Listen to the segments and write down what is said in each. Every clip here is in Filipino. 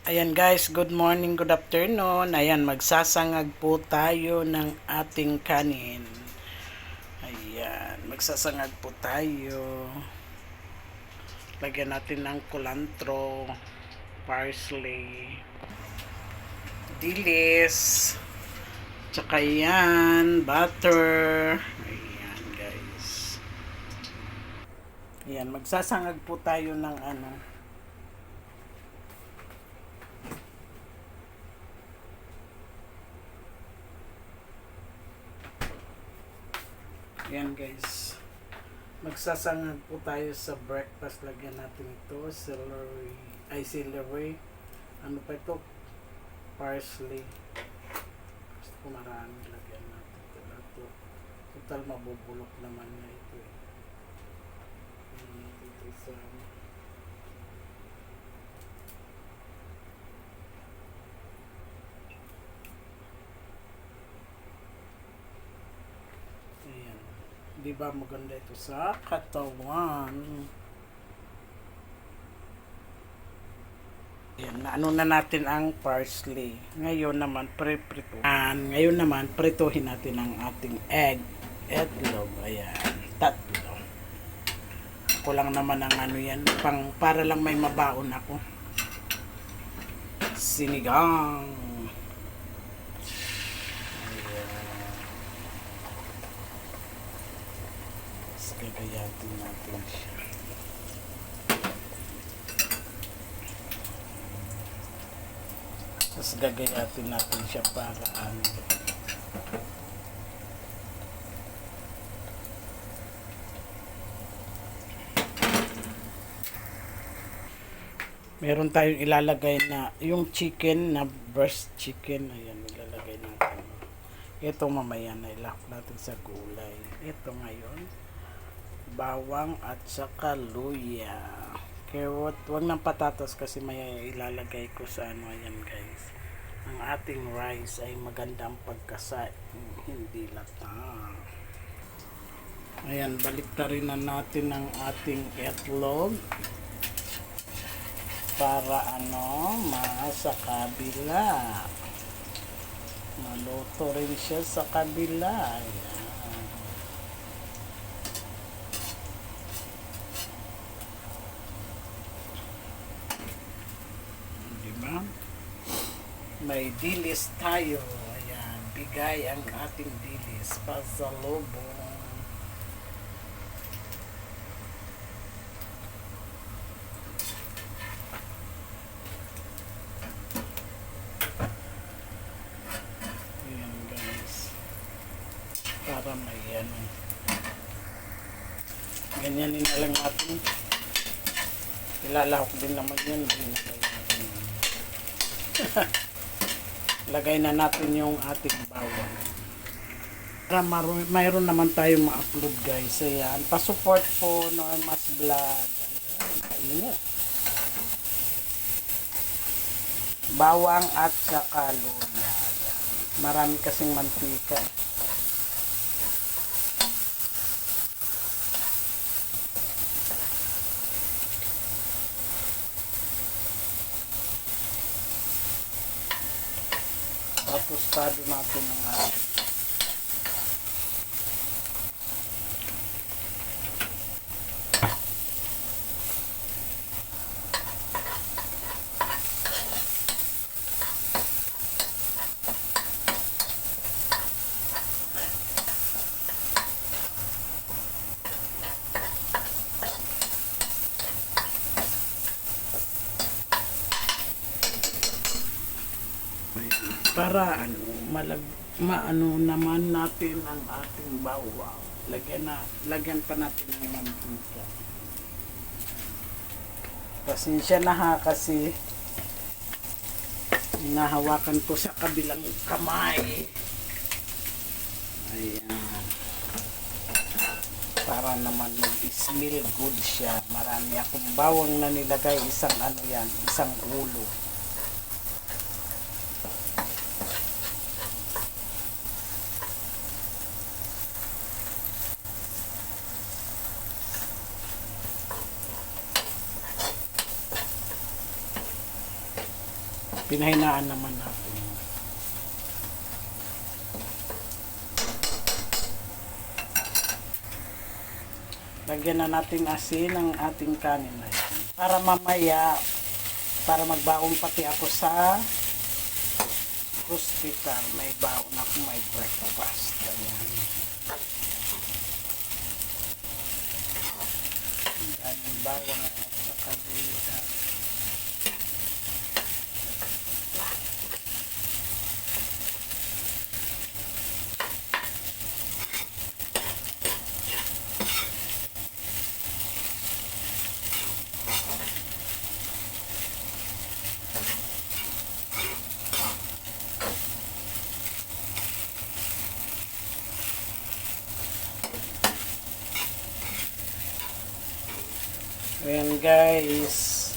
Ayan guys, good morning, good afternoon. Ayan, magsasangag po tayo ng ating kanin. Ayan, magsasangag po tayo. Lagyan natin ng kulantro, parsley, dilis, tsaka yan, butter. Ayan guys. Ayan, magsasangag po tayo ng ano. Yan guys, magsasangag po tayo sa breakfast. Lagyan natin ito, celery, ano pa ito, parsley. Gusto ko marami, lagyan natin ito. Total mabubulok naman na ito eh. Ito sa ayan. Di ba maganda ito sa katawan? Ayan, naano na natin ang parsley. Ngayon naman, prituhin natin ang ating egg. Itlog. Ayan, tatlo. Ako lang naman ang ano yan, para lang may mabaon ako. Sinigang. Gagayatin natin siya. Tapos gagayatin natin siya para ano. Meron tayong ilalagay na yung chicken na breast chicken. Ayan, ilalagay natin. Ito mamaya na ilak natin sa gulay. Ito ngayon, bawang at saka luya. Carrot, wag ng patatas kasi may ilalagay ko sa ano. Ayan guys, ang ating rice ay magandang pagkasa, hindi lata. Ayan, baliktarin na natin ang ating itlog para ano, sa kabila maluto rin siya sa kabila. Ayan. May dilis tayo. Ayan, bigay ang ating dilis pasalubong. Ayan guys, para may ano, ganyanin na lang natin. Ilalahok din naman yan. Lagay na natin yung ating bawang. Para mayroon naman tayong ma-upload guys. Ayan, pa-support po no, mas vlog. Ayan. Bawang at saka luya. Marami kasing mantika. Tapos tado natin ng ating para ano, maano naman natin ang ating bawang. Lagyan pa natin ng mantika. Pasensya na ha kasi hinahawakan ko sa kabilang kamay. Ayan. Para naman mag-smell good siya. Marami akong bawang na nilagay. Isang ano yan, isang ulo. Pinahinaan naman natin. Lagyan na natin asin ang ating kanin na yan. Para mamaya, para magbaon pati ako sa hospital, may baon ako, may breakfast. Ayan. Daming bawang at saka gulay. Ayan guys.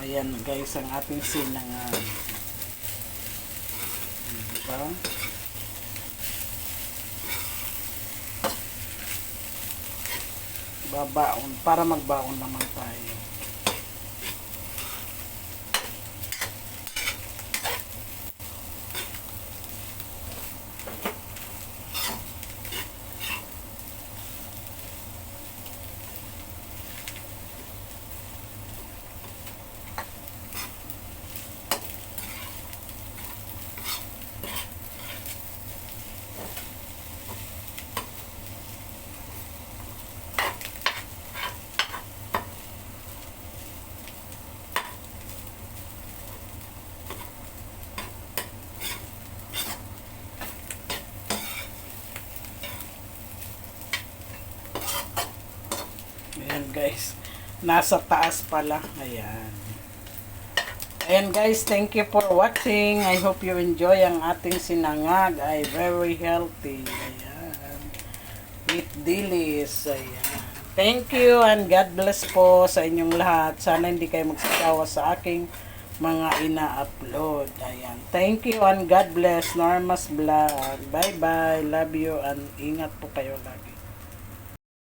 Ayan guys ang ating sinangag. Diba? Babaon. Para magbaon naman tayo. Ayan guys. Nasa taas pala. Ayan. Ayan guys, thank you for watching. I hope you enjoy ang ating sinangag. Ay very healthy. Ayan. Eat dilis. Ayan. Thank you and God bless po sa inyong lahat. Sana hindi kayo magsasawa sa aking mga ina-upload. Ayan. Thank you and God bless. Norma's Vlog. Bye bye. Love you and ingat po kayo lagi.